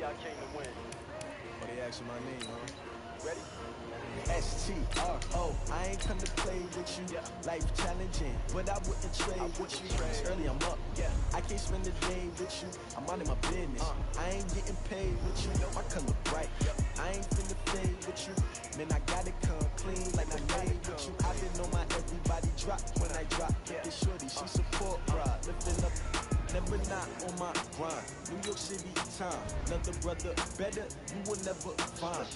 Oh, they asking my name, huh? Ready? STRO, I ain't come to play with you. Life challenging, but I wouldn't trade with you. It's early, I'm up. I can't spend a day with you. I'm out of my business. I ain't getting paid with you. My color bright. I ain't finna fade with you. Man, I gotta come clean like I made with you. I been on my everybody drop when I drop. This shorty, she support pride. Lifting up. Never not on my grind. New York City time. Another brother better, you will never find.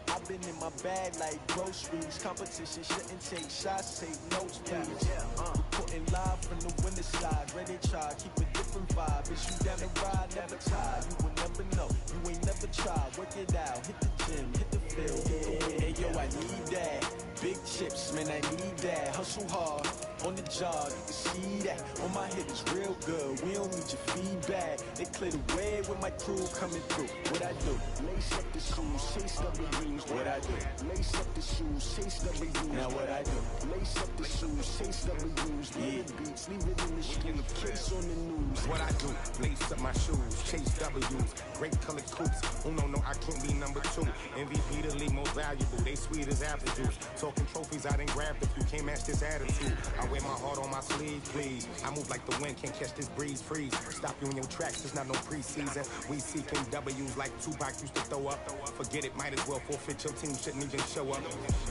I've been in my bag like groceries. Competition shouldn't take shots, take notes, please. Reporting live from the winter side. Ready to try, keep a different vibe. Is you down the ride, never tired. You will never know, you ain't never tried. Work it out, hit the gym, hit the field. Hey yo, I need that. Big chips, man, I need that. Hustle hard, on the job, you can see that. On my head is real good, we don't need your feedback. They clear the way with my crew coming through. What I do? Lace up the shoes, chase W's. What I do? Lace up the shoes, chase W's. Now what I do? Lace up the shoes, chase W's. Yeah, beats, leave it in the street, case on the news. What I do? Lace up my shoes, chase W's. Great colored coops. Oh no, I can't be number 2. MVP the league most valuable. They sweet as apple juice. Talking trophies, I didn't grab the few. Can't match this attitude. I wear my heart on my sleeve, please. I move like the wind, can't catch this breeze. Freeze. Stop you in your tracks. It's not no preseason. We seeking W's like Tupac used to throw up. Forget it, might as well forfeit. Your team shouldn't even show up.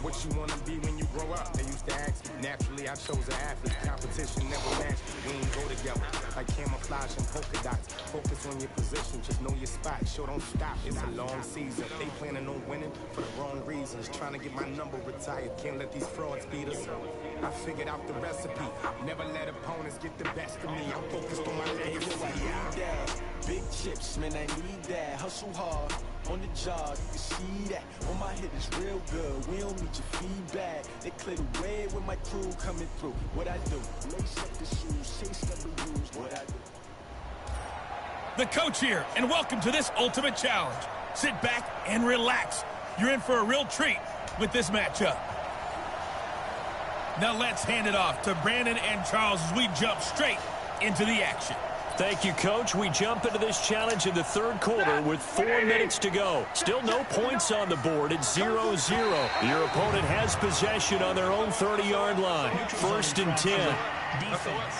What you wanna be when you grow up? They used to ask me. Naturally, I chose an athlete. Competition never matched. We ain't go together like camouflage and polka dots. Focus on your position, just know your spot. Sure, don't stop. It's a long season. They planning on winning for the wrong reasons. Trying to get my number retired. Can't let these frauds beat us. I figured out the recipe. Never let opponents get the best of me. I'm focused on my legacy. I need that. Big chips, man, I need that. Hustle hard, on the job, you can see that. On my head is real good, we don't need your feedback. They clear the way with my crew coming through. What I do? Lace up the shoes, chase W's. What I do? The coach here, and welcome to this ultimate challenge. Sit back and relax. You're in for a real treat with this matchup. Now let's hand it off to Brandon and Charles as we jump straight into the action. Thank you, Coach. We jump into this challenge in the third quarter with 4 minutes to go. Still no points on the board. It's 0-0. Your opponent has possession on their own 30-yard line. 1st and 10. Defense.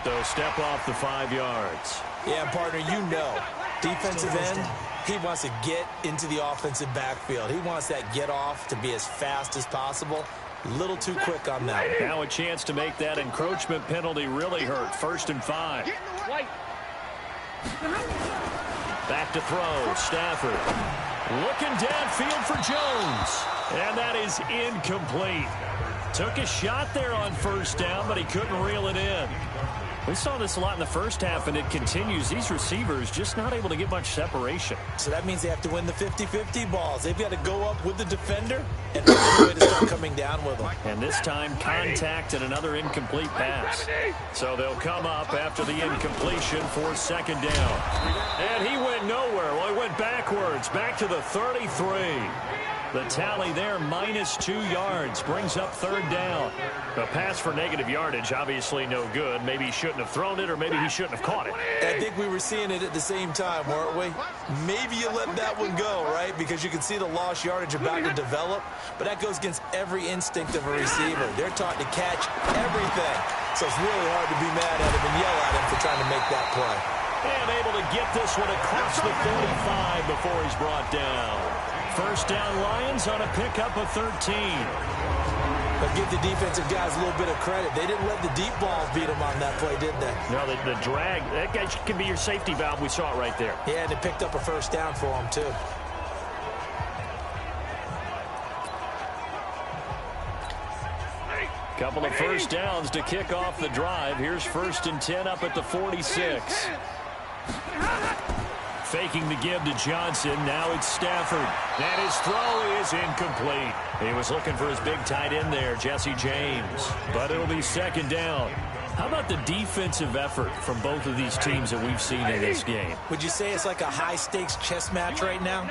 So step off the 5 yards. Yeah, partner, you know, defensive end, he wants to get into the offensive backfield. He wants that get off to be as fast as possible. A little too quick on that. Now a chance to make that encroachment penalty really hurt. 1st and 5. Back to throw. Stafford looking downfield for Jones. And that is incomplete. Took a shot there on 1st down, but he couldn't reel it in. We saw this a lot in the first half, and it continues. These receivers just not able to get much separation. So that means they have to win the 50-50 balls. They've got to go up with the defender and find a way to start coming down with them. And this time, contact and another incomplete pass. So they'll come up after the incompletion for 2nd down. And he went nowhere. Well, he went backwards, back to the 33. The tally there, -2 yards, brings up 3rd down. A pass for negative yardage, obviously no good. Maybe he shouldn't have thrown it, or maybe he shouldn't have caught it. I think we were seeing it at the same time, weren't we? Maybe you let that one go, right? Because you can see the lost yardage about to develop. But that goes against every instinct of a receiver. They're taught to catch everything. So it's really hard to be mad at him and yell at him for trying to make that play. And able to get this one across the 45 before he's brought down. 1st down Lions on a pickup of 13. But give the defensive guys a little bit of credit. They didn't let the deep balls beat them on that play, did they? No, the drag, that guy can be your safety valve. We saw it right there. Yeah, and they picked up a 1st down for him, too. Couple of 1st downs to kick off the drive. Here's 1st and 10 up at the 46. Faking the give to Johnson. Now it's Stafford. And his throw is incomplete. He was looking for his big tight end there, Jesse James. But it'll be 2nd down. How about the defensive effort from both of these teams that we've seen in this game? Would you say it's like a high-stakes chess match right now?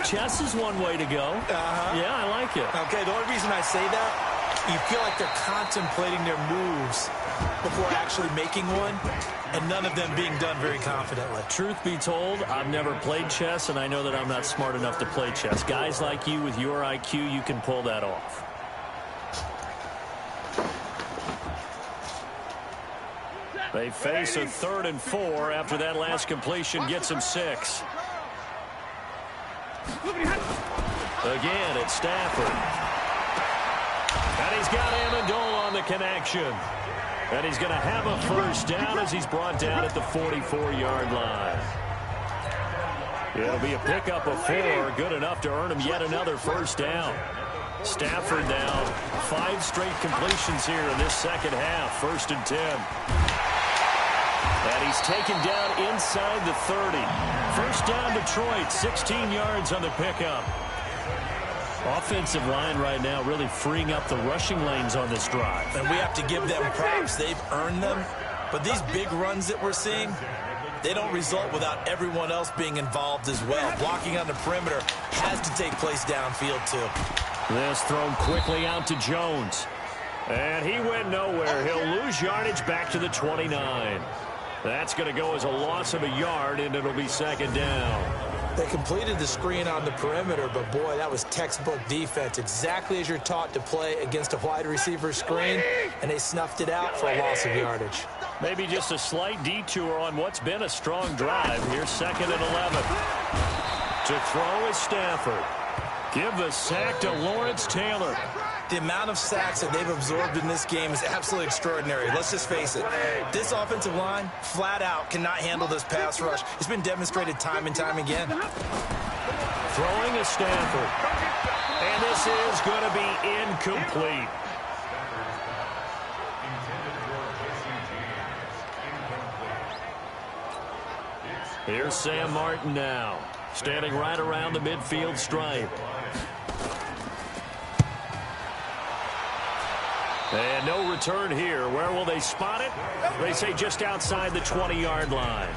Chess is one way to go. Uh-huh. Yeah, I like it. Okay, the only reason I say that You feel like they're contemplating their moves before actually making one, and none of them being done very confidently. Truth be told, I've never played chess, and I know that I'm not smart enough to play chess. Guys like you with your IQ, you can pull that off. They face a 3rd and 4 after that last completion gets them 6. Again, it's Stafford. And he's got Amendola on the connection. And he's going to have a first down as he's brought down at the 44-yard line. It'll be a pickup of 4, good enough to earn him yet another first down. Stafford now 5 straight completions here in this second half, 1st and 10. And he's taken down inside the 30. First down Detroit, 16 yards on the pickup. Offensive line right now really freeing up the rushing lanes on this drive. And we have to give them props. They've earned them. But these big runs that we're seeing, they don't result without everyone else being involved as well. Blocking on the perimeter has to take place downfield too. This thrown quickly out to Jones. And he went nowhere. He'll lose yardage back to the 29. That's going to go as a loss of a yard, and it'll be 2nd down. They completed the screen on the perimeter, but boy, that was textbook defense. Exactly as you're taught to play against a wide receiver screen, and they snuffed it out for a loss of yardage. Maybe just a slight detour on what's been a strong drive. Here's 2nd and 11. To throw is Stafford. Give the sack to Lawrence Taylor. The amount of sacks that they've absorbed in this game is absolutely extraordinary. Let's just face it. This offensive line, flat out, cannot handle this pass rush. It's been demonstrated time and time again. Throwing is Stafford. And this is going to be incomplete. Here's Sam Martin now, standing right around the midfield stripe. And no return here. Where will they spot it? They say just outside the 20-yard line.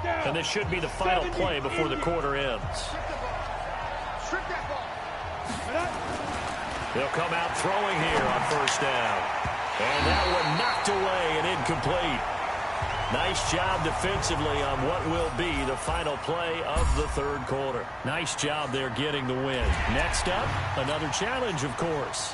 And this should be the final play before the quarter ends. They'll come out throwing here on 1st down. And that one knocked away and incomplete. Nice job defensively on what will be the final play of the 3rd quarter. Nice job there getting the win. Next up, another challenge, of course.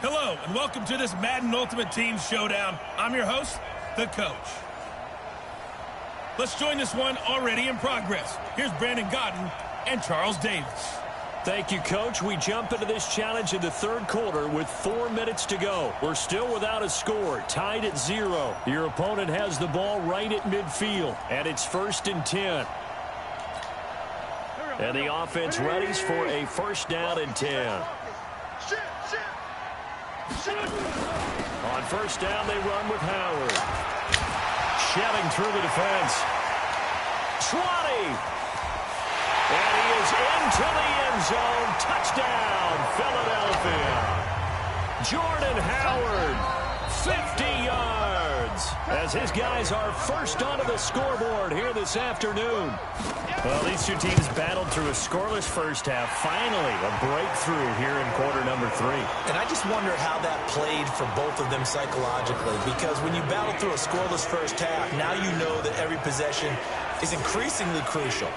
Hello, and welcome to this Madden Ultimate Team Showdown. I'm your host, the Coach. Let's join this one already in progress. Here's Brandon Godden and Charles Davis. Thank you, Coach. We jump into this challenge in the 3rd quarter with 4 minutes to go. We're still without a score, tied at 0. Your opponent has the ball right at midfield, and it's 1st and 10. And the offense readies for a 1st down and 10. On 1st down, they run with Howard. Shelling through the defense. 20. And he is into the end zone. Touchdown, Philadelphia. Jordan Howard, 50 yards. As his guys are first onto the scoreboard here this afternoon. Well, these two teams battled through a scoreless first half. Finally, a breakthrough here in quarter number 3. And I just wonder how that played for both of them psychologically, because when you battle through a scoreless first half, now you know that every possession is increasingly crucial.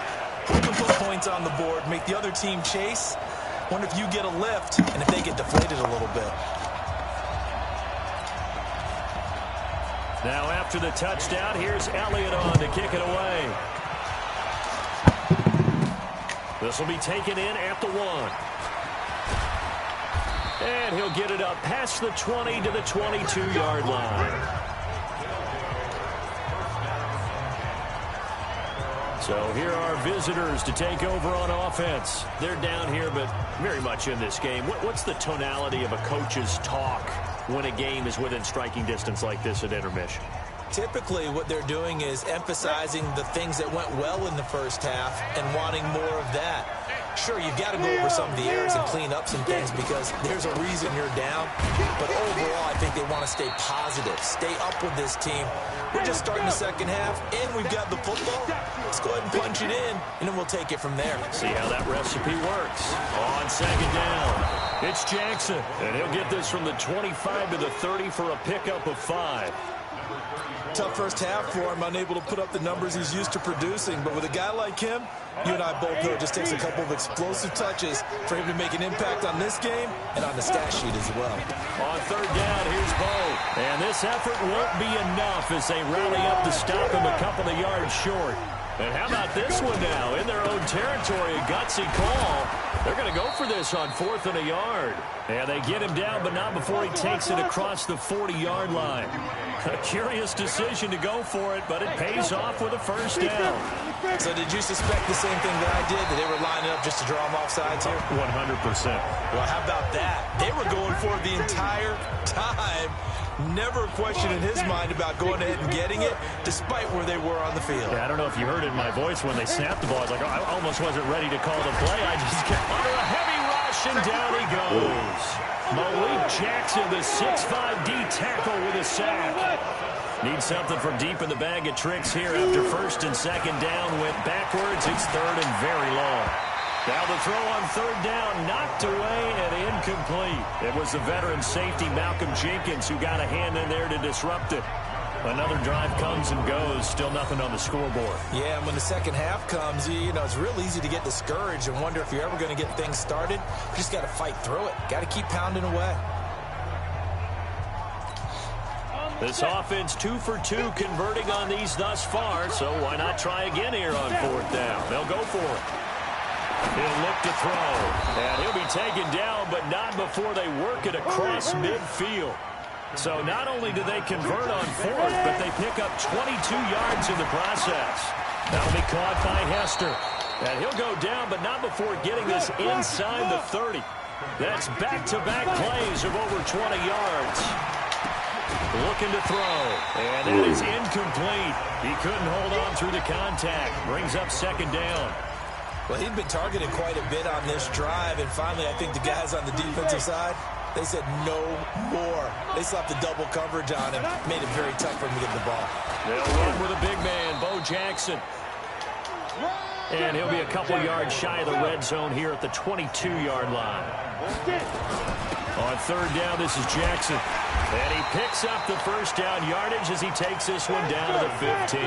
Who can put points on the board, make the other team chase, Wonder if you get a lift and if they get deflated a little bit. Now after the touchdown, here's Elliott on to kick it away. This will be taken in at the 1. And he'll get it up past the 20 to the 22-yard line. So here are visitors to take over on offense. They're down here, but very much in this game. What's the tonality of a coach's talk when a game is within striking distance like this at intermission? Typically, what they're doing is emphasizing the things that went well in the first half and wanting more of that. Sure, you've got to go over some of the errors and clean up some things because there's a reason you're down. But overall, I think they want to stay positive, stay up with this team. We're just starting the second half, and we've got the football. Let's go ahead and punch it in, and then we'll take it from there. See how that recipe works. On second down, it's Jackson, and he'll get this from the 25 to the 30 for a pickup of 5. Tough first half for him, unable to put up the numbers he's used to producing. But with a guy like him, you and I both know it just takes a couple of explosive touches for him to make an impact on this game and on the stat sheet as well. On third down, here's Bo. And this effort won't be enough as they rally up to stop him a couple of yards short. And how about this one now? In their own territory, a gutsy call. They're going to go for this on 4th and a yard. And they get him down, but not before he takes it across the 40-yard line. A curious decision to go for it, but it pays off with a first down. So did you suspect the same thing that I did, that they were lining up just to draw him off sides here? 100%. Well, how about that? They were going for it the entire time. Never a question in his mind about going ahead and getting it, despite where they were on the field. Yeah, I don't know if you heard it in my voice when they snapped the ball. I was like, oh, I almost wasn't ready to call the play. I just kept under a heavy rush, and down he goes. Malik Jackson, the 6'5" D tackle with a sack. Needs something from deep in the bag of tricks here after first and second down. Went backwards. It's third and very long. Now the throw on third down, knocked away and incomplete. It was the veteran safety, Malcolm Jenkins, who got a hand in there to disrupt it. Another drive comes and goes, still nothing on the scoreboard. Yeah, and when the second half comes, you know, it's real easy to get discouraged and wonder if you're ever going to get things started. You just got to fight through it. Got to keep pounding away. This offense 2 for 2 converting on these thus far, so why not try again here on fourth down? They'll go for it. He'll look to throw, and he'll be taken down, but not before they work it across midfield. So not only do they convert on fourth, but they pick up 22 yards in the process. That'll be caught by Hester, and he'll go down, but not before getting this inside the 30. That's back-to-back plays of over 20 yards. Looking to throw, and that is incomplete. He couldn't hold on through the contact. Brings up second down. Well, he'd been targeted quite a bit on this drive, and finally I think the guys on the defensive side, they said no more. They slapped the double coverage on him, made it very tough for him to get the ball. They'll run with a big man, Bo Jackson. And he'll be a couple yards shy of the red zone here at the 22-yard line. On third down, this is Jackson. And he picks up the first down yardage as he takes this one down to the 15.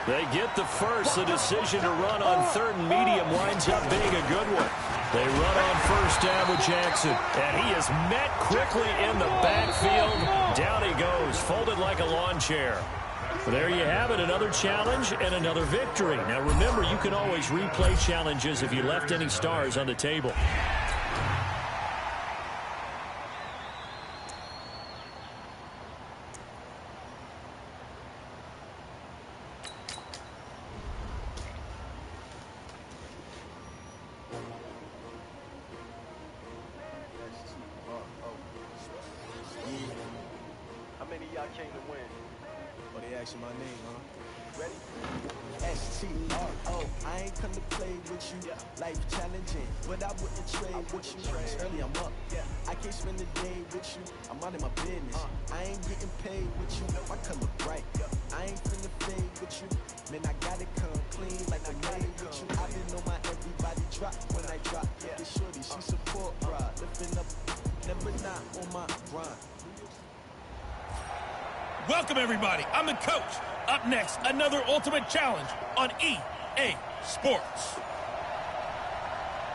They get the first. The decision to run on third and medium winds up being a good one. They run on first down with Jackson. And he is met quickly in the backfield. Down he goes, folded like a lawn chair. There you have it, another challenge and another victory. Now remember, you can always replay challenges if you left any stars on the table. My name, huh? Ready? S-T-R-O. I ain't come to play with you. Life challenging, but I wouldn't trade with you. It's early, I'm up. I can't spend the day with you. I'm out of my business. I ain't getting paid with you. My color bright. I ain't finna fade with you. Man, I gotta come clean like I made with you. I been on my everybody drop when I drop. Get shorty, she support ride. Lifting up, never not on my grind. Welcome, everybody. I'm the coach. Up next, another Ultimate Challenge on EA Sports.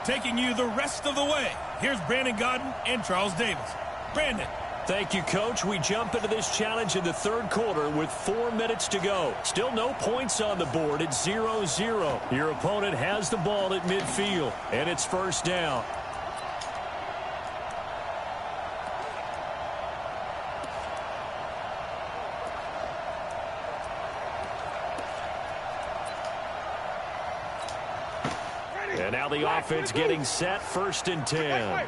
Taking you the rest of the way, here's Brandon Godden and Charles Davis. Brandon. Thank you, Coach. We jump into this challenge in the third quarter with 4 minutes to go. Still no points on the board. It's 0-0. Your opponent has the ball at midfield, and it's first down. And now the offense getting set, 1st and 10.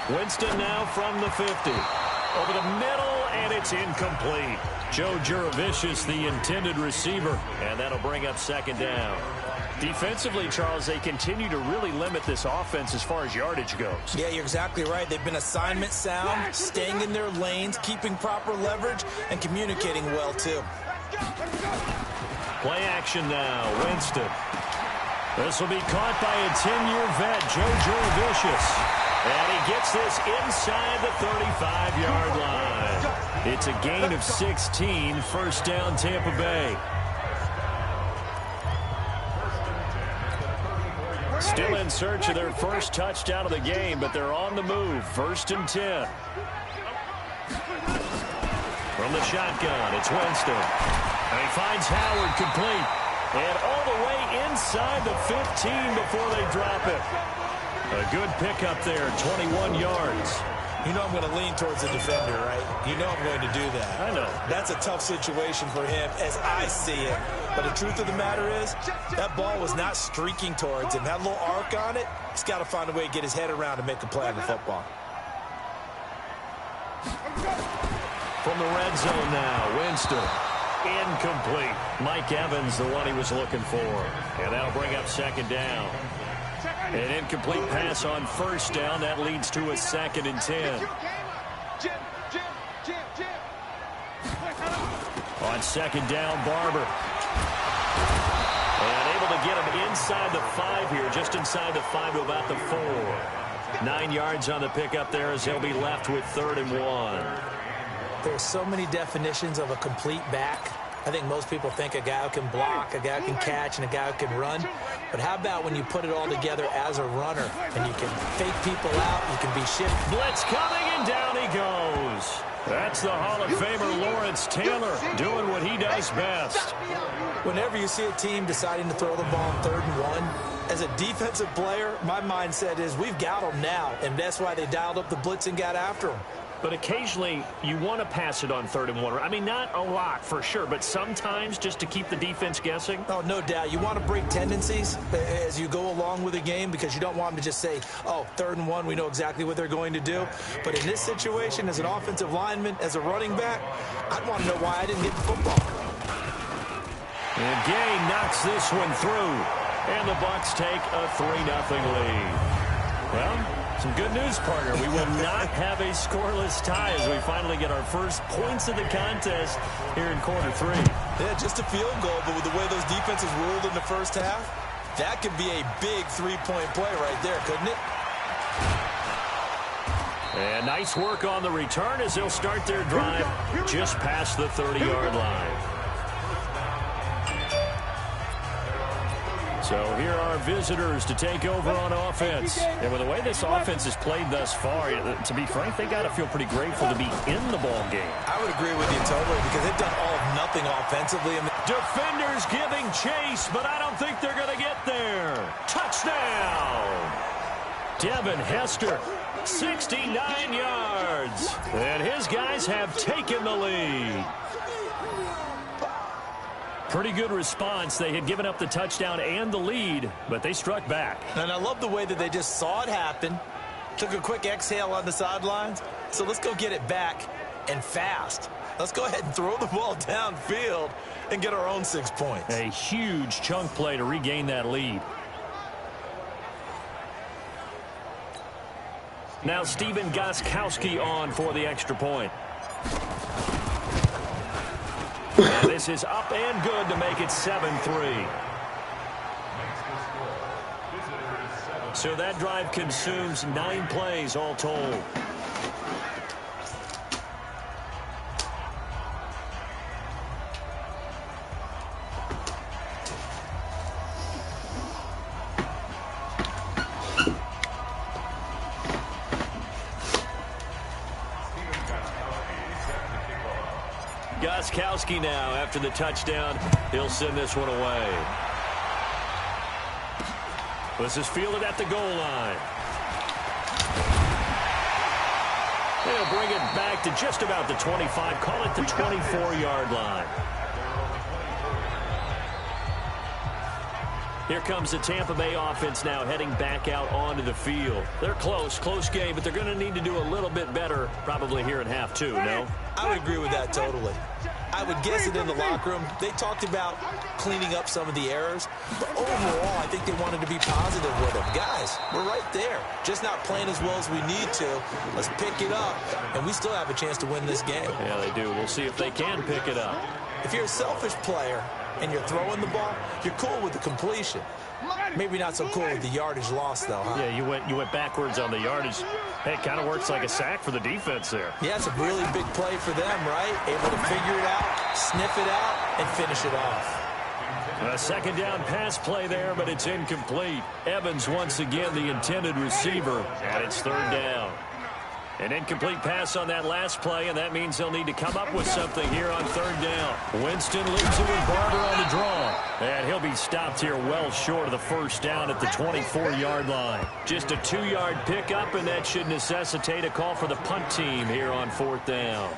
Winston now from the 50. Over the middle, and it's incomplete. Joe Juravicius, the intended receiver, and that'll bring up 2nd down. Defensively, Charles, they continue to really limit this offense as far as yardage goes. Yeah, you're exactly right. They've been assignment sound, staying in their lanes, keeping proper leverage, and communicating well, too. Play action now, Winston. This will be caught by a 10-year vet, Joe Juravicius. And he gets this inside the 35-yard line. It's a gain of 16, 1st down Tampa Bay. Still in search of their first touchdown of the game, but they're on the move, 1st and 10. From the shotgun, it's Winston. And he finds Howard complete. And all the way inside the 15 before they drop it. A good pickup there, 21 yards. You know I'm going to lean towards the defender, right? You know I'm going to do that. I know. That's a tough situation for him as I see it. But the truth of the matter is, that ball was not streaking towards him. That little arc on it, he's got to find a way to get his head around and make a play on the football. From the red zone now, Winston. Incomplete. Mike Evans, the one he was looking for. And that'll bring up 2nd down. An incomplete pass on 1st down. That leads to a 2nd and 10. On 2nd down, Barber. And able to get him inside the 5 here, just inside the 5 to about the 4. 9 yards on the pickup there as they'll be left with 3rd and 1. There's so many definitions of a complete back. I think most people think a guy who can block, a guy who can catch, and a guy who can run. But how about when you put it all together as a runner and you can fake people out, you can be shifted. Blitz coming, and down he goes. That's the Hall of Famer Lawrence Taylor doing what he does best. Whenever you see a team deciding to throw the ball on 3rd and 1, as a defensive player, my mindset is we've got them now, and that's why they dialed up the blitz and got after them. But occasionally, you want to pass it on 3rd and 1. I mean, not a lot for sure, but sometimes just to keep the defense guessing. Oh, no doubt. You want to break tendencies as you go along with the game because you don't want them to just say, oh, 3rd and 1, we know exactly what they're going to do. But in this situation, as an offensive lineman, as a running back, I'd want to know why I didn't get the football. And Gay knocks this one through. And the Bucs take a 3-0 lead. Well, some good news, partner. We will not have a scoreless tie as we finally get our first points of the contest here in quarter 3. Yeah, just a field goal, but with the way those defenses ruled in the first half, that could be a big 3-point play right there, couldn't it? And nice work on the return as they'll start their drive just past the 30-yard line. So here are visitors to take over on offense. And with the way this offense has played thus far, to be frank, they got to feel pretty grateful to be in the ball game. I would agree with you totally because they've done all of nothing offensively. Defenders giving chase, but I don't think they're going to get there. Touchdown! Devin Hester, 69 yards. And his guys have taken the lead. Pretty good response. They had given up the touchdown and the lead, but they struck back. And I love the way that they just saw it happen, took a quick exhale on the sidelines. So let's go get it back and fast. Let's go ahead and throw the ball downfield and get our own 6 points. A huge chunk play to regain that lead. Now Stephen Gostkowski on for the extra point. And this is up and good to make it 7-3. So that drive consumes 9 plays all told. Gostkowski now, after the touchdown, he'll send this one away. This is fielded at the goal line. They'll bring it back to just about the 25, call it the 24-yard line. Here comes the Tampa Bay offense now heading back out onto the field. They're close game, but they're going to need to do a little bit better probably here in half two, no? I would agree with that totally. I would guess it in the locker room. They talked about cleaning up some of the errors, but overall, I think they wanted to be positive with them. Guys, we're right there. Just not playing as well as we need to. Let's pick it up, and we still have a chance to win this game. Yeah, they do. We'll see if they can pick it up. If you're a selfish player and you're throwing the ball, you're cool with the completion. Maybe not so cool with the yardage loss, though, huh? Yeah, you went backwards on the yardage. Hey, it kind of works like a sack for the defense there. Yeah, it's a really big play for them, right? Able to figure it out, sniff it out, and finish it off. A second down pass play there, but it's incomplete. Evans once again the intended receiver, and it's third down. An incomplete pass on that last play, and that means they'll need to come up with something here on third down. Winston leaves it with Barber on the draw. And he'll be stopped here well short of the first down at the 24-yard line. Just a 2-yard pickup, and that should necessitate a call for the punt team here on fourth down.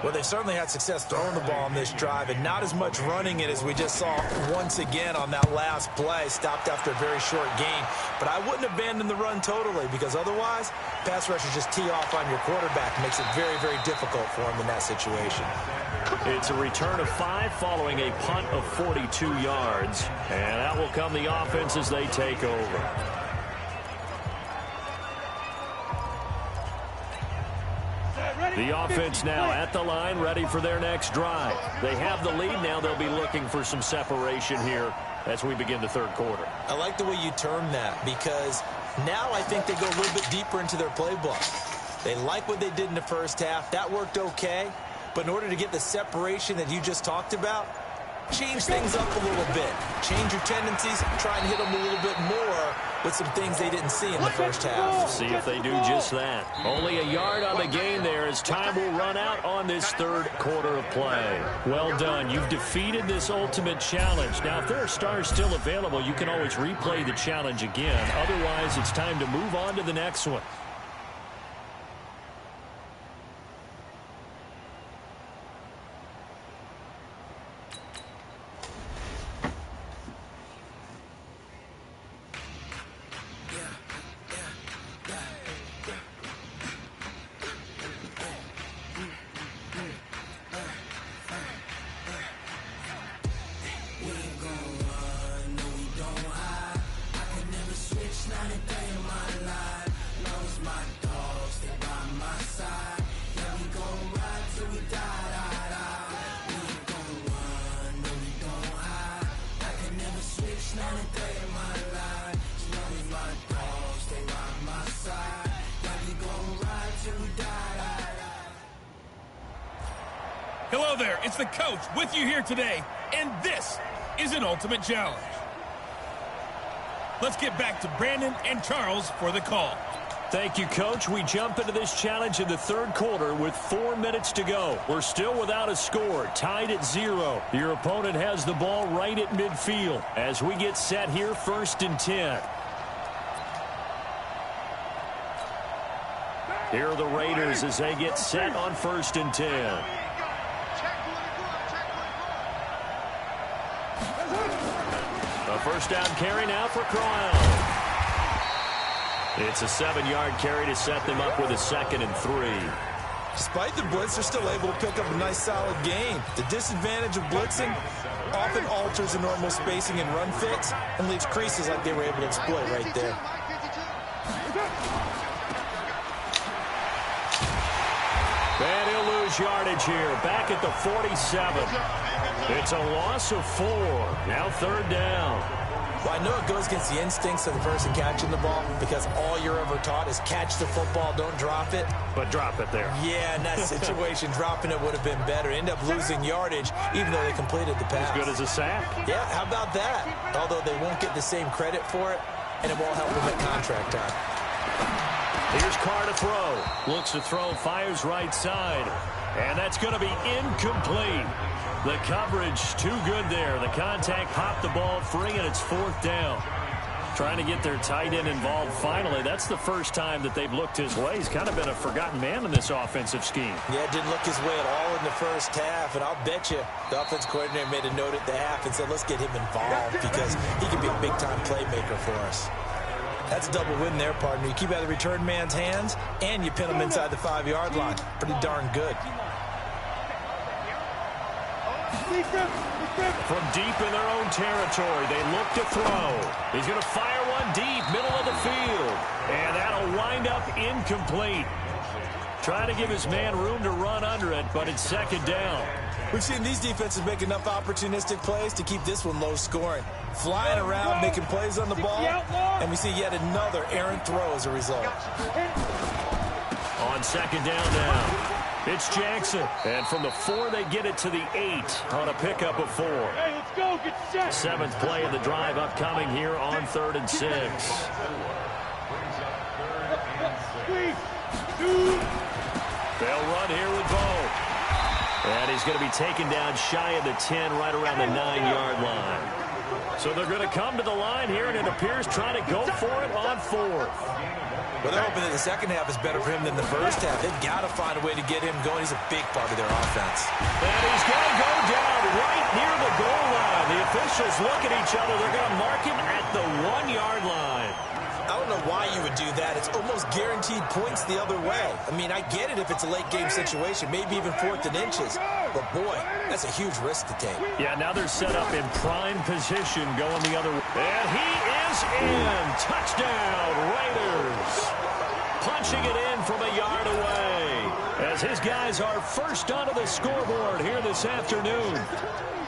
Well, they certainly had success throwing the ball on this drive, and not as much running it as we just saw once again on that last play. Stopped after a very short gain. But I wouldn't abandon the run totally, because otherwise, pass rushers just tee off on your quarterback. Makes it very, very difficult for him in that situation. It's a return of 5 following a punt of 42 yards. And that will come the offense as they take over. The offense now at the line, ready for their next drive. They have the lead now. They'll be looking for some separation here as we begin the third quarter. I like the way you term that, because now I think they go a little bit deeper into their playbook. They like what they did in the first half. That worked okay. But in order to get the separation that you just talked about, change things up a little bit. Change your tendencies. Try and hit them a little bit more with some things they didn't see in the first half. See if they do just that. Only a yard on the gain there as time will run out on this third quarter of play. Well done. You've defeated this ultimate challenge. Now, if there are stars still available, you can always replay the challenge again. Otherwise, it's time to move on to the next one. Hello there, it's the coach with you here today, and this is an ultimate challenge. Let's get back to Brandon and Charles for the call. Thank you, Coach. We jump into this challenge in the third quarter with 4 minutes to go. We're still without a score, tied at 0. Your opponent has the ball right at midfield as we get set here, 1st and 10. Here are the Raiders as they get set on 1st and 10. A first down carry now for Crowell. It's a 7-yard carry to set them up with a 2nd and 3. Despite the blitz, they're still able to pick up a nice solid gain. The disadvantage of blitzing often alters the normal spacing and run fits and leaves creases like they were able to exploit right there. And he'll lose yardage here, back at the 47. It's a loss of 4. Now 3rd down. Well, I know it goes against the instincts of the person catching the ball, because all you're ever taught is catch the football, don't drop it. But drop it there. Yeah, in that situation, dropping it would have been better. End up losing yardage, even though they completed the pass. As good as a sack. Yeah, how about that? Although they won't get the same credit for it, and it won't help them at contract time. Here's Carr to throw. Looks to throw, fires right side. And that's going to be incomplete. The coverage too good there. The contact popped the ball free, and it's 4th down. Trying to get their tight end involved finally. That's the first time that they've looked his way. He's kind of been a forgotten man in this offensive scheme. Yeah, it didn't look his way at all in the first half, and I'll bet you the offense coordinator made a note at the half and said, let's get him involved because he can be a big-time playmaker for us. That's a double win there, partner. You keep out of the return man's hands, and you pin him inside the 5-yard line. Pretty darn good. From deep in their own territory, they look to throw. He's going to fire one deep, middle of the field. And that'll wind up incomplete. Trying to give his man room to run under it, but it's 2nd down. We've seen these defenses make enough opportunistic plays to keep this one low scoring. Flying around, making plays on the ball, and we see yet another errant throw as a result. On 2nd down now. It's Jackson. And from the 4, they get it to the 8 on a pickup of 4. Hey, let's go. Get set. 7th play of the drive upcoming here on 3rd and 6. They'll run here with Bo. And he's going to be taken down shy of the 10, right around the 9-yard line. So they're going to come to the line here, and it appears trying to go for it on 4th. Well, they're hoping that the second half is better for him than the first half. They've got to find a way to get him going. He's a big part of their offense. And he's going to go down right near the goal line. The officials look at each other. They're going to mark him at the 1-yard line. I don't know why you would do that. It's almost guaranteed points the other way. I mean, I get it if it's a late-game situation, maybe even 4th and inches. But, boy, that's a huge risk to take. Yeah, now they're set up in prime position going the other way. And he is in. Touchdown, Raiders. Punching it in from a yard away as his guys are first onto the scoreboard here this afternoon.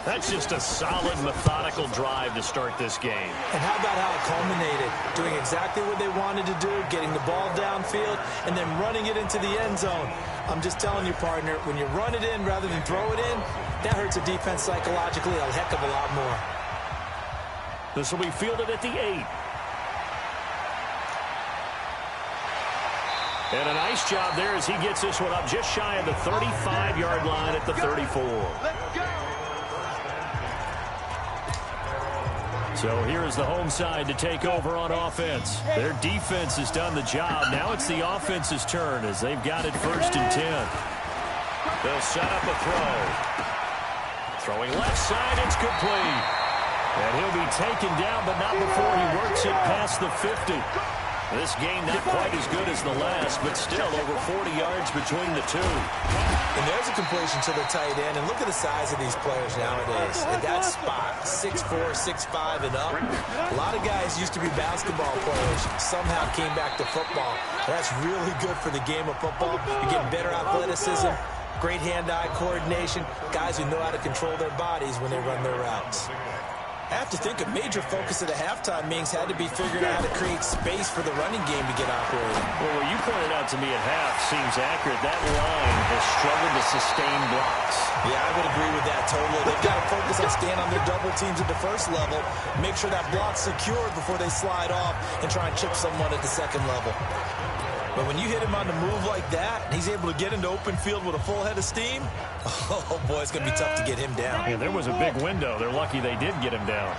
That's just a solid, methodical drive to start this game. And how about how it culminated? Doing exactly what they wanted to do, getting the ball downfield, and then running it into the end zone. I'm just telling you, partner, when you run it in rather than throw it in, that hurts a defense psychologically a heck of a lot more. This will be fielded at the 8. And a nice job there as he gets this one up just shy of the 35-yard line at the 34. So here is the home side to take over on offense. Their defense has done the job. Now it's the offense's turn as they've got it 1st and 10. They'll set up a throw. Throwing left side, it's complete. And he'll be taken down, but not before he works it past the 50. This game not quite as good as the last, but still over 40 yards between the two. And there's a completion to the tight end. And look at the size of these players nowadays. At that spot, 6'4", 6'5", and up. A lot of guys used to be basketball players. Somehow came back to football. That's really good for the game of football. You're getting better athleticism, great hand-eye coordination, guys who know how to control their bodies when they run their routes. I have to think a major focus of the halftime meetings had to be figuring out how to create space for the running game to get operating. Well, what you pointed out to me at half seems accurate. That line has struggled to sustain blocks. Yeah, I would agree with that totally. They've got to focus on staying on their double teams at the first level, make sure that block's secured before they slide off and try and chip someone at the second level. But when you hit him on the move like that, and he's able to get into open field with a full head of steam, oh, boy, it's going to be tough to get him down. Yeah, there was a big window. They're lucky they did get him down.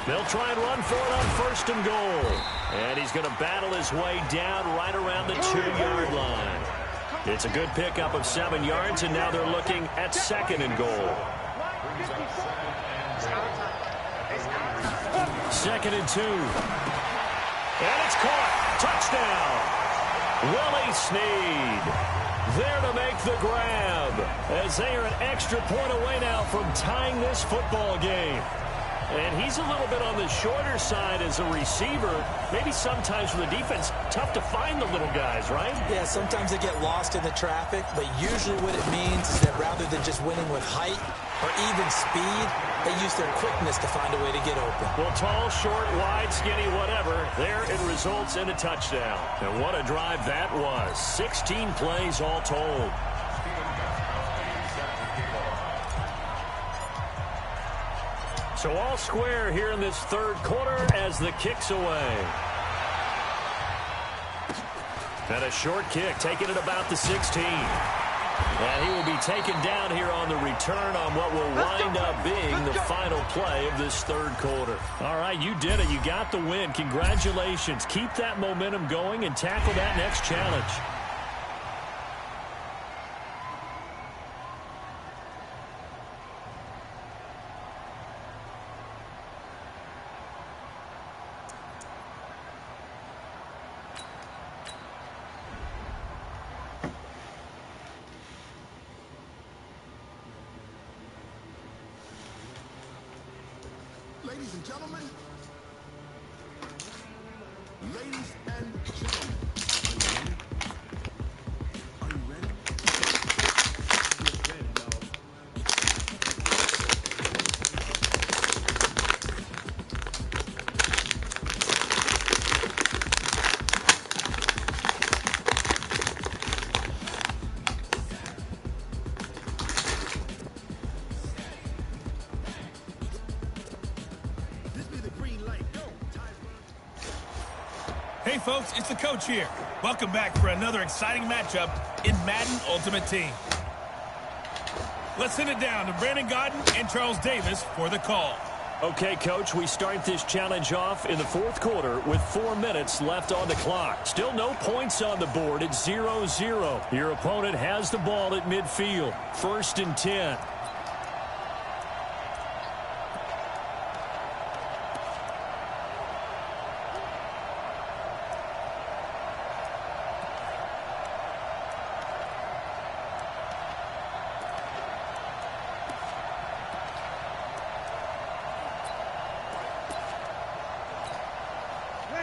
They'll try and run for it on 1st and goal. And he's going to battle his way down right around the 2-yard line. It's a good pickup of 7 yards, and now they're looking at 2nd and goal. 2nd and 2. And it's caught. Touchdown. Willie Snead there to make the grab as they are an extra point away now from tying this football game. And he's a little bit on the shorter side as a receiver. Maybe sometimes for the defense, tough to find the little guys, right? Yeah, sometimes they get lost in the traffic, but usually what it means is that rather than just winning with height or even speed, they use their quickness to find a way to get open. Well, tall, short, wide, skinny, whatever, there it results in a touchdown. And what a drive that was. 16 plays all told. So all square here in this 3rd quarter as the kick's away. And a short kick, taking it about the 16. And he will be taken down here on the return on what will wind up being the final play of this third quarter. All right, you did it. You got the win. Congratulations. Keep that momentum going and tackle that next challenge. Ladies and gentlemen. Ladies and gentlemen. Are you ready? Get ready, dog. Hey folks, it's the coach here. Welcome back for another exciting matchup in Madden Ultimate Team. Let's send it down to Brandon Godden and Charles Davis for the call. Okay, Coach, we start this challenge off in the fourth quarter with 4 minutes left on the clock. Still no points on the board. It's 0-0. Your opponent has the ball at midfield. 1st and 10.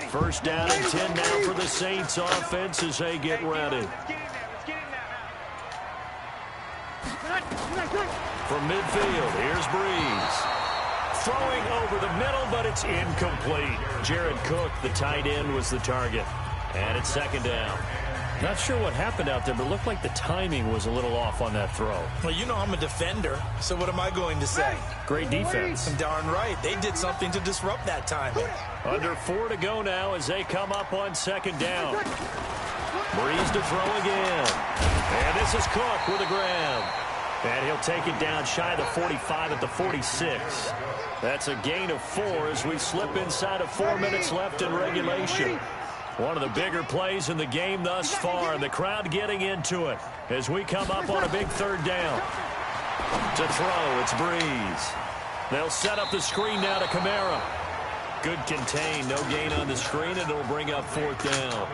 First down and 10 now for the Saints offense as they get ready. From midfield, here's Breeze. Throwing over the middle, but it's incomplete. Jared Cook, the tight end, was the target. And it's 2nd down. Not sure what happened out there, but it looked like the timing was a little off on that throw. Well, you know I'm a defender, so what am I going to say? Great defense. Darn right. They did something to disrupt that timing. Under 4 to go now as they come up on 2nd down. Breeze to throw again. And this is Cook with a grab. And he'll take it down shy of the 45 at the 46. That's a gain of 4 as we slip inside of 4 minutes left in regulation. One of the bigger plays in the game thus far, and the crowd getting into it as we come up on a big 3rd down. To throw, it's Breeze. They'll set up the screen now to Kamara. Good contain, no gain on the screen, and it'll bring up 4th down.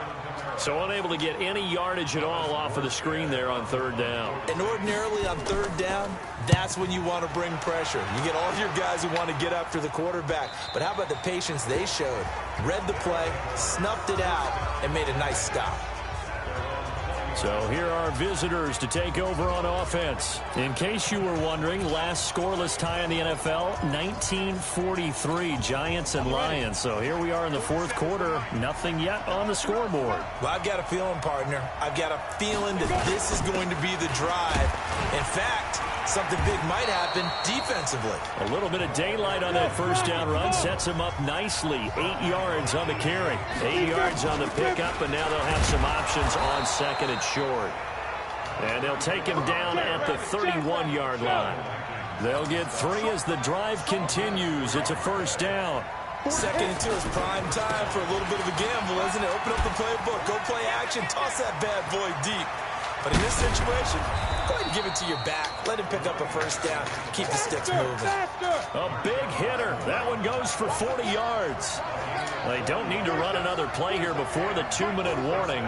So unable to get any yardage at all off of the screen there on 3rd down. And ordinarily on 3rd down, that's when you want to bring pressure. You get all of your guys who want to get after the quarterback. But how about the patience they showed? Read the play, snuffed it out, and made a nice stop. So here are visitors to take over on offense. In case you were wondering, last scoreless tie in the NFL, 1943, Giants and Lions. So here we are in the 4th quarter, nothing yet on the scoreboard. Well, I've got a feeling, partner. I've got a feeling that this is going to be the drive. In fact, something big might happen defensively. A little bit of daylight on that 1st down run sets him up nicely. 8 yards on the carry, 8 yards on the pickup, and now they'll have some options on 2nd and short. And they'll take him down at the 31-yard line. They'll get 3 as the drive continues. It's a 1st down. 2nd and 2 is prime time for a little bit of a gamble, isn't it? Open up the playbook, go play action, toss that bad boy deep. But in this situation, go ahead and give it to your back. Let him pick up a 1st down. Keep the sticks moving. A big hitter. That one goes for 40 yards. They don't need to run another play here before the 2-minute warning.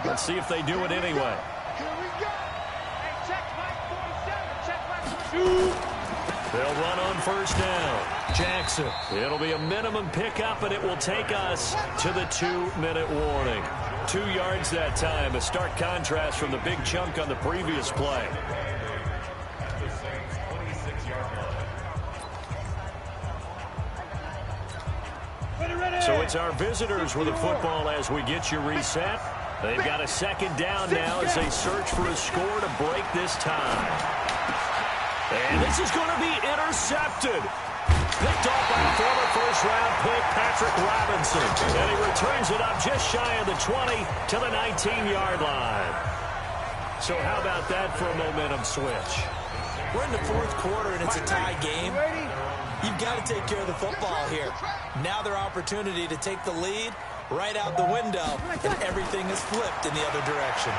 Let's see if they do it anyway. They'll run on 1st down. Jackson. It'll be a minimum pickup, and it will take us to the 2-minute warning. 2 yards that time, a stark contrast from the big chunk on the previous play. So it's our visitors with the football as we get you reset. They've got a 2nd down now as they search for a score to break this tie. And this is going to be intercepted. picked off by former first-round pick Patrick Robinson. And he returns it up just shy of the 20 to the 19-yard line. So how about that for a momentum switch? We're in the fourth quarter, and it's a tie game. You've got to take care of the football here. Now their opportunity to take the lead right out the window, and everything is flipped in the other direction.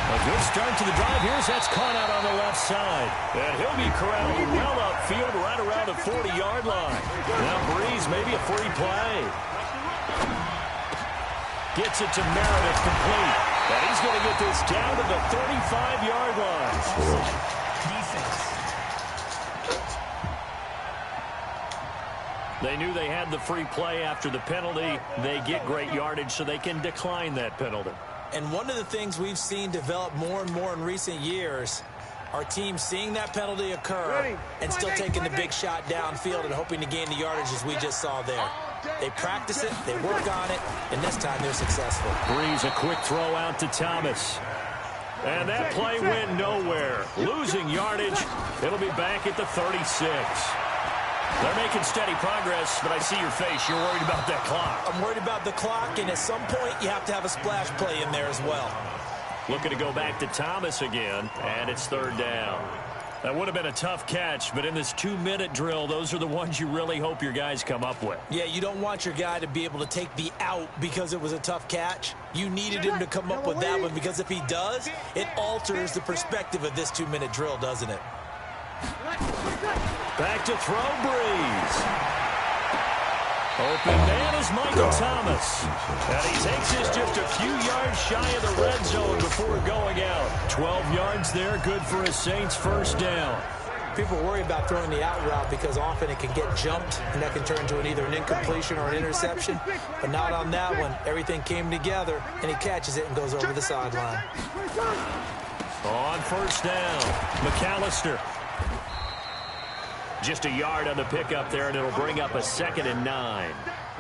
A good start to the drive here as that's caught out on the left side. And he'll be corralled well upfield right around the 40-yard line. Now Breeze, maybe a free play. Gets it to Meredith complete. And he's going to get this down to the 35-yard line. Defense. They knew they had the free play after the penalty. They get great yardage so they can decline that penalty. And one of the things we've seen develop more and more in recent years, our team seeing that penalty occur and still taking the big shot downfield and hoping to gain the yardage as we just saw there. They practice it, they work on it, and this time they're successful. Breeze, a quick throw out to Thomas. And that play went nowhere. Losing yardage. It'll be back at the 36. They're making steady progress, but I see your face. You're worried about that clock. I'm worried about the clock, and at some point you have to have a splash play in there as well. Looking to go back to Thomas again, and it's third down. That would have been a tough catch, but in this 2-minute drill, those are the ones you really hope your guys come up with. Yeah, you don't want your guy to be able to take the out because it was a tough catch. You needed him to come up with that one, because if he does, it alters the perspective of this 2-minute drill, doesn't it? Back to throw, Breeze. Open man is Michael Thomas. And he takes this just a few yards shy of the red zone before going out. 12 yards there, good for a Saints first down. People worry about throwing the out route because often it can get jumped, and that can turn into either an incompletion or an interception. But not on that one. Everything came together, and he catches it and goes over the sideline. On first down, McAllister. Just a yard on the pickup there, and it'll bring up a 2nd and 9.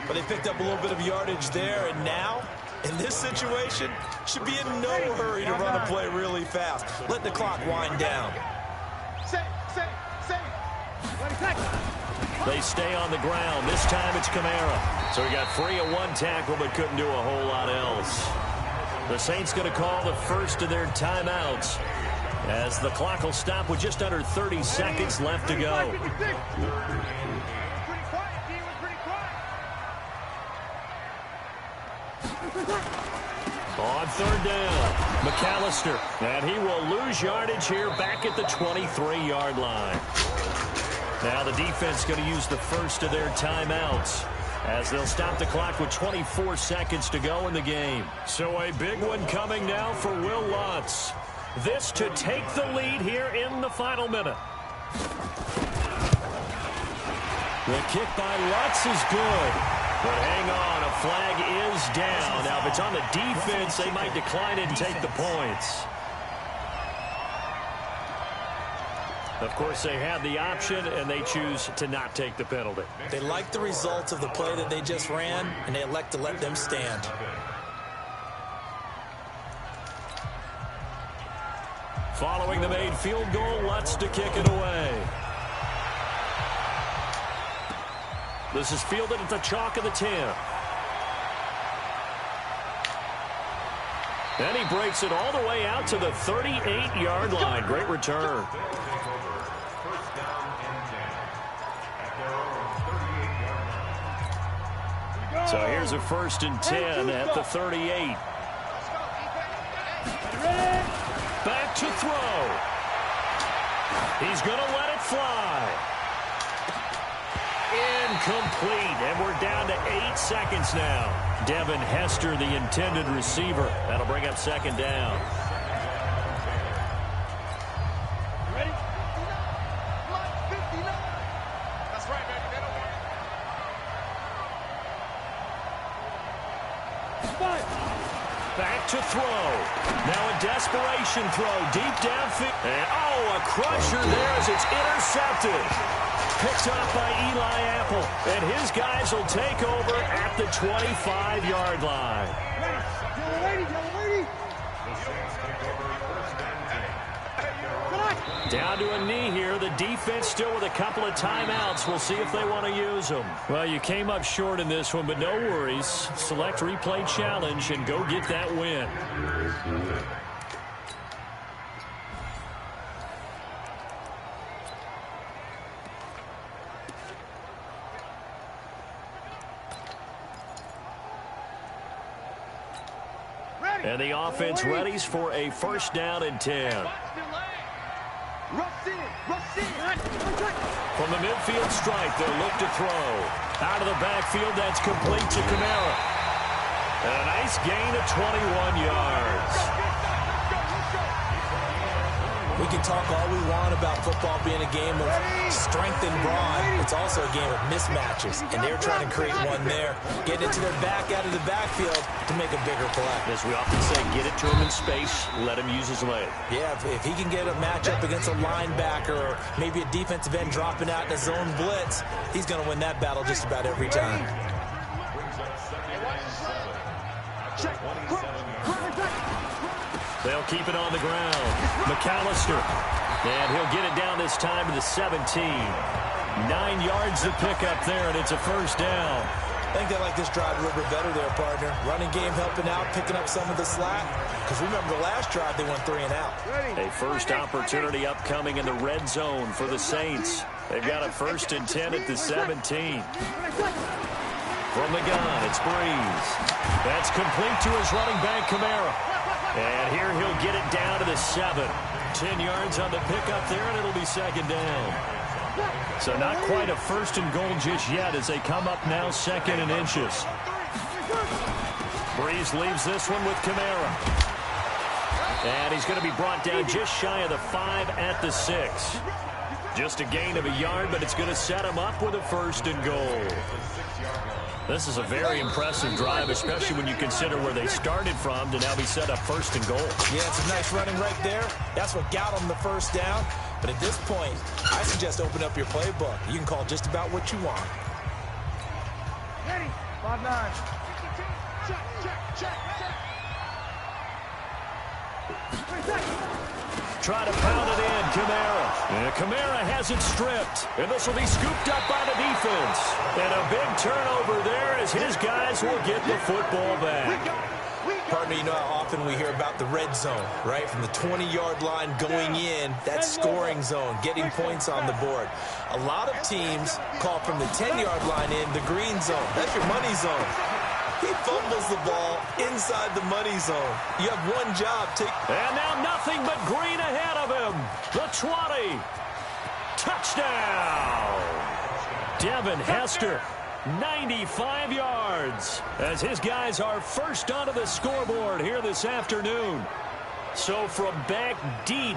But they picked up a little bit of yardage there, and now, in this situation, should be in no hurry to run a play really fast. Let the clock wind down. They stay on the ground. This time it's Kamara. So he got free of one tackle, but couldn't do a whole lot else. The Saints going to call the first of their timeouts, as the clock will stop with just under 30 seconds left to go. On third down, McAllister. And he will lose yardage here back at the 23-yard line. Now the defense going to use the first of their timeouts, as they'll stop the clock with 24 seconds to go in the game. So a big one coming now for Will Lutz. This to take the lead here in the final minute. The kick by Lutz is good. But hang on, a flag is down. Now, if it's on the defense, they might decline it and take the points. Of course, they had the option, and they choose to not take the penalty. They like the results of the play that they just ran, and they elect to let them stand. Following the made field goal, Lutz to kick it away. This is fielded at the chalk of the 10. And he breaks it all the way out to the 38-yard line. Great return. So here's a 1st and 10 at the 38. Back to throw. He's going to let it fly. Incomplete, and we're down to 8 seconds now. Devin Hester, the intended receiver. That'll bring up 2nd down. Ready? Line 59. That's right, baby. Back to throw. Now a desperation throw deep downfield. And a crusher there as it's intercepted. Picked up by Eli Apple. And his guys will take over at the 25-yard line. Down to a knee here, the the defense still with a couple of timeouts. We'll see if they want to use them. Well, you came up short in this one, but no worries. Select replay challenge and go get that win. And the offense readies for a first down and 10. From the midfield stripe, they'll look to throw. Out of the backfield, that's complete to Kamara. And a nice gain of 21 yards. We can talk all we want about football being a game of strength and brawn. It's also a game of mismatches, and they're trying to create one there. Getting it to their back out of the backfield to make a bigger play. As we often say, get it to him in space, let him use his leg. Yeah, if he can get a matchup against a linebacker or maybe a defensive end dropping out in a zone blitz, he's going to win that battle just about every time. They'll keep it on the ground. McAllister. And he'll get it down this time to the 17. 9 yards to pick up there, and it's a first down. I think they like this drive a little bit better there, partner. Running game helping out, picking up some of the slack. Because remember, the last drive, they went 3 and out. A first opportunity upcoming in the red zone for the Saints. They've got a 1st and 10 at the 17. From the gun, it's Breeze. That's complete to his running back, Kamara. And here he'll get it down to the 7. 10 yards on the pickup there, and it'll be second down. So not quite a 1st and goal just yet as they come up now 2nd and inches. Breeze leaves this one with Kamara. And he's going to be brought down just shy of the 5 at the 6. Just a gain of a yard, but it's going to set him up with a 1st and goal. This is a very impressive drive, especially when you consider where they started from to now be set up 1st and goal. Yeah, it's a nice running right there. That's what got them the first down. But at this point, I suggest open up your playbook. You can call just about what you want. Ready, 5-9. Check. Try to pound it in, Kamara. And Kamara has it stripped. And this will be scooped up by the defense. And a big turnover there as his guys will get the football back. Partner, you know how often we hear about the red zone, right? From the 20-yard line going in, that scoring zone, getting points on the board. A lot of teams call from the 10-yard line in the green zone. That's your money zone. He fumbles the ball inside the money zone. You have one job. And now nothing but green ahead of him. The 20. Touchdown. Devin Hester, 95 yards, as his guys are first onto the scoreboard here this afternoon. So from back deep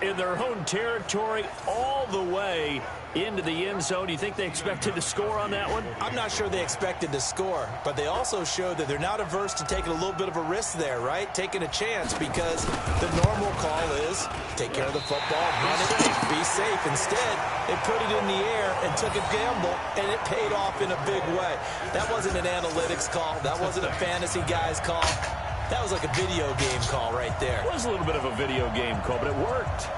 in their own territory all the way into the end zone. Do you think they expected to score on that one? I'm not sure they expected to score, but they also showed that they're not averse to taking a little bit of a risk there, right? Taking a chance, because the normal call is take care of the football, run it, be safe. Instead, they put it in the air and took a gamble, and it paid off in a big way. That wasn't an analytics call. That wasn't a fantasy guy's call. That was like a video game call right there. It was a little bit of a video game call, but it worked.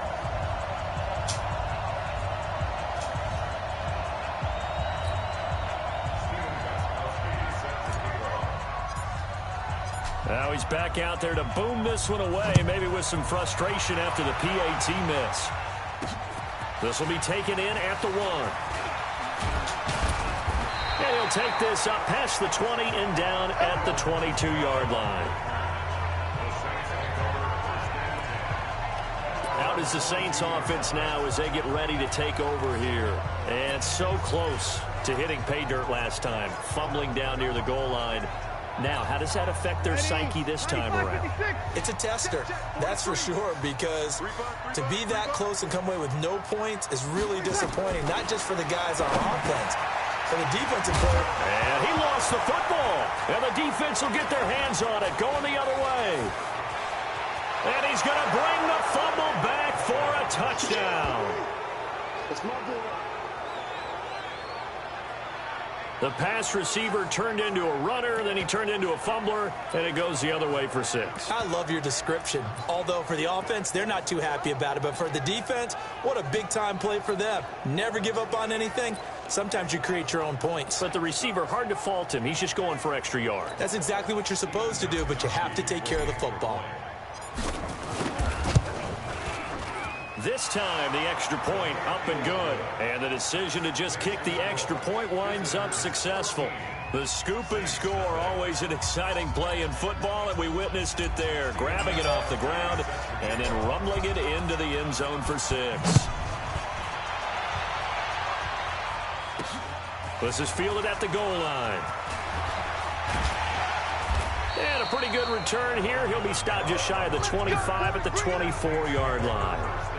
Now he's back out there to boom this one away, maybe with some frustration after the PAT miss. This will be taken in at the 1. And he'll take this up past the 20 and down at the 22-yard line. Out is the Saints offense now as they get ready to take over here. And so close to hitting pay dirt last time, fumbling down near the goal line. Now, how does that affect their psyche this time around? It's a tester, that's for sure, because to be that close and come away with no points is really disappointing, not just for the guys on offense, for the defensive player. And he lost the football, and the defense will get their hands on it, going the other way. And he's going to bring the fumble back for a touchdown. The pass receiver turned into a runner, then he turned into a fumbler, and it goes the other way for 6. I love your description. Although for the offense, they're not too happy about it. But for the defense, what a big-time play for them. Never give up on anything. Sometimes you create your own points. But the receiver, hard to fault him. He's just going for extra yard. That's exactly what you're supposed to do, but you have to take care of the football. This time, the extra point up and good. And the decision to just kick the extra point winds up successful. The scoop and score, always an exciting play in football, and we witnessed it there. Grabbing it off the ground and then rumbling it into the end zone for 6. This is fielded at the goal line. And a pretty good return here. He'll be stopped just shy of the 25 at the 24-yard line.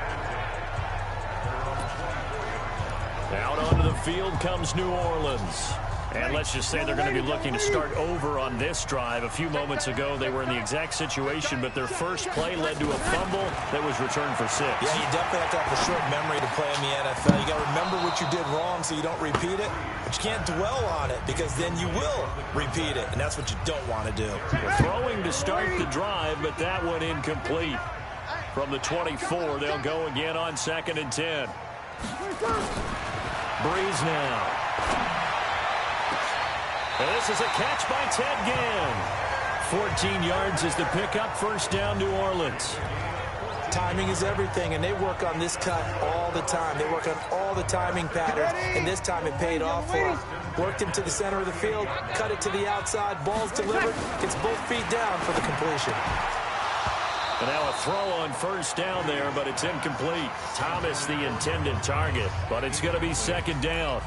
Out onto the field comes New Orleans. And let's just say they're going to be looking to start over on this drive. A few moments ago, they were in the exact situation, but their first play led to a fumble that was returned for 6. Yeah, you definitely have to have a short memory to play in the NFL. You got to remember what you did wrong so you don't repeat it. But you can't dwell on it because then you will repeat it, and that's what you don't want to do. They're throwing to start the drive, but that one incomplete. From the 24, they'll go again on 2nd and 10. Breeze now. And this is a catch by Ted Ginn. 14 yards is the pickup. First down, New Orleans. Timing is everything, and they work on this cut all the time. They work on all the timing patterns, and this time it paid off for him. Worked him to the center of the field, cut it to the outside, ball's delivered, gets both feet down for the completion. And now a throw on first down there, but it's incomplete. Thomas the intended target, but it's going to be 2nd down.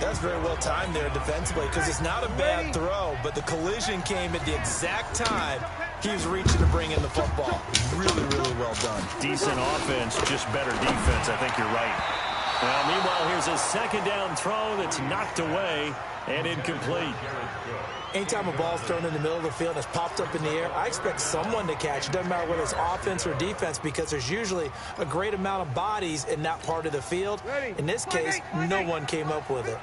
That's very well timed there defensively because it's not a bad throw, but the collision came at the exact time he was reaching to bring in the football. Really, really well done. Decent offense, just better defense. I think you're right. Now, meanwhile, here's a 2nd down throw that's knocked away and incomplete. Anytime a ball's thrown in the middle of the field and it's popped up in the air, I expect someone to catch. It doesn't matter whether it's offense or defense because there's usually a great amount of bodies in that part of the field. In this case, no one came up with it.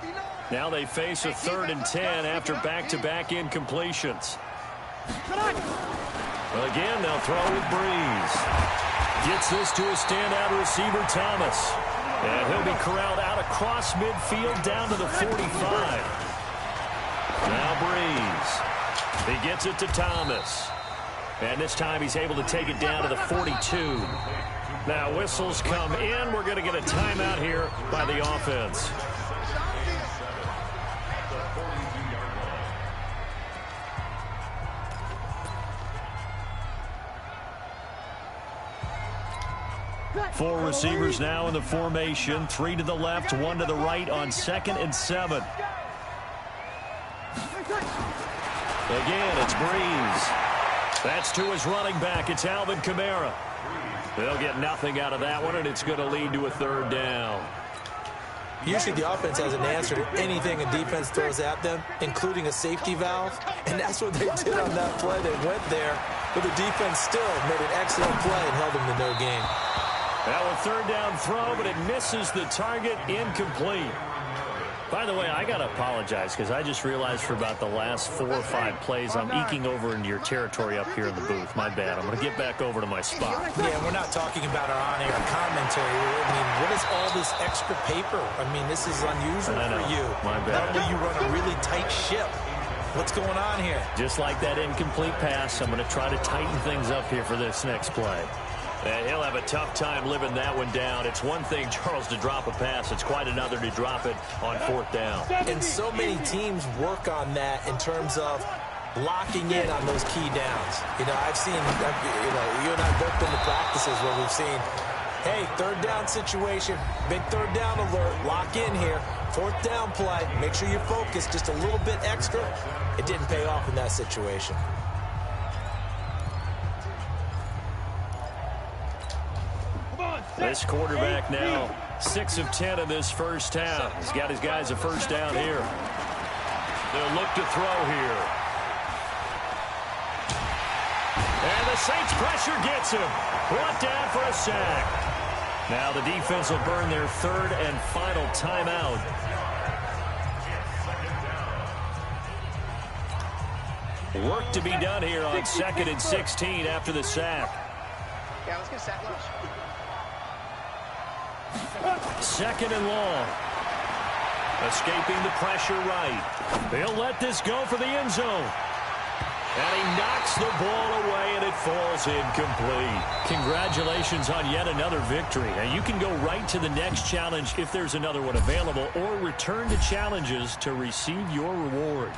Now they face a 3rd and 10 after back-to-back incompletions. Well, again, they'll throw with Breeze. Gets this to a standout receiver, Thomas. And he'll be corralled out across midfield down to the 45. Now Breeze. He gets it to Thomas. And this time he's able to take it down to the 42. Now whistles come in. We're going to get a timeout here by the offense. Four receivers now in the formation. 3 to the left, 1 to the right on 2nd and 7. Again, it's Breeze. That's to his running back. It's Alvin Kamara. They'll get nothing out of that one, and it's going to lead to a 3rd down. Usually the offense has an answer to anything a defense throws at them, including a safety valve, and that's what they did on that play. They went there, but the defense still made an excellent play and held them to no gain. Now a 3rd down throw, but it misses the target, incomplete. By the way, I got to apologize because I just realized for about the last 4 or 5 plays, I'm eking over into your territory up here in the booth. My bad. I'm going to get back over to my spot. Yeah, we're not talking about our on-air commentary. I mean, what is all this extra paper? I mean, this is unusual for you. My bad. Normally you run a really tight ship. What's going on here? Just like that incomplete pass, I'm going to try to tighten things up here for this next play. And he'll have a tough time living that one down. It's one thing, Charles, to drop a pass. It's quite another to drop it on 4th down. And so many teams work on that in terms of locking in on those key downs. You know, I've seen, you and I have both been to practices where we've seen, hey, 3rd down situation, big 3rd down alert, lock in here. 4th down play, make sure you're focused just a little bit extra. It didn't pay off in that situation. This quarterback now 6 of 10 in this first half. He's got his guys a 1st down here. They'll look to throw here. And the Saints pressure gets him. Brought down for a sack. Now the defense will burn their 3rd and final timeout. Work to be done here on 2nd and 16 after the sack. Yeah, let's get sack loose. 2nd and long. Escaping the pressure right. They'll let this go for the end zone. And he knocks the ball away, and it falls incomplete. Congratulations on yet another victory. And you can go right to the next challenge if there's another one available, or return to challenges to receive your reward.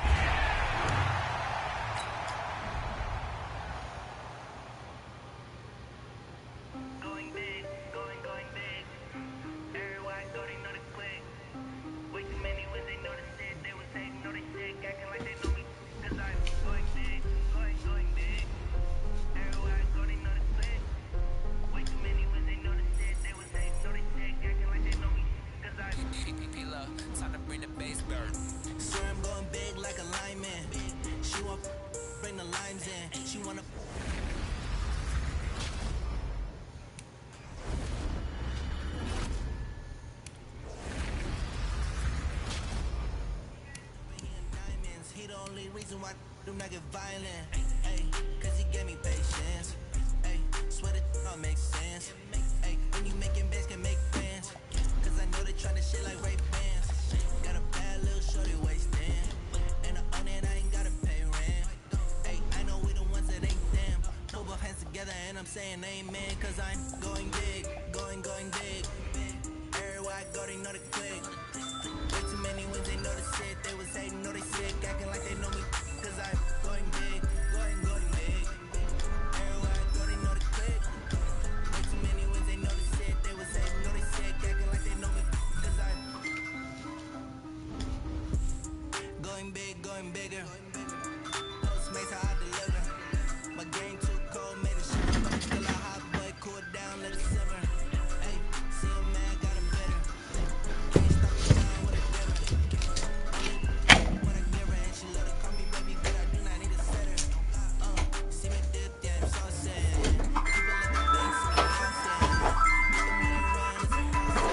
Reason why do not get violent, ay, cause he gave me patience, ay, swear that all makes sense, ay, when you making bands can make friends, cause I know they tryna shit like Ray Bans, got a bad little shorty wasting, and I own it, I ain't gotta pay rent, ay, I know we the ones that ain't them, put both hands together and I'm saying amen, cause I'm going big, going big, everywhere I go they know the click. Way too many wins, they know the shit. They was hating, know they sick, acting like they know me. Cause I'm going big, going big. Everywhere I go, they know the click. Way too many wins, they know the shit. They was hating, know they sick, acting like they know me. Cause I'm going big, going bigger. Postmates how I deliver. My game too cold, made a shiver. But still a hot boy, cool down, let it simmer. Hey, see a man, got him better. Can't stop the shine with a dimmer. When I give her and she love to call me baby, but I do not need a setter. See me dip, yeah, I'm so sad. People let me think, so I'm sad. Put the money around, it's a process.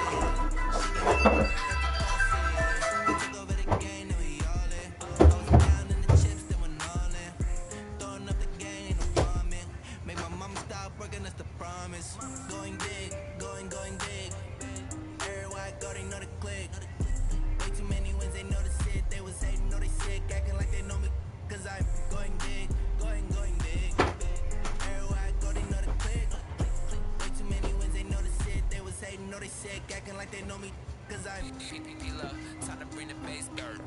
She gave me the work, that's the process. We took over the game, then we all in. I was down in the chips, then went all in. Throwing up the game, ain't no bombing. Make my mama stop working, that's the promise. Going big, going big. Everywhere I go, they know the click. Way too many wins, they know the shit. They was hating, know they sick, acting like they know me. Cause I'm going big, going big. Everywhere I go, they know the click. Way too many wins, they know the shit. They was hating, know they sick, acting like they know me. Cause I'm time to bring the bass dirt.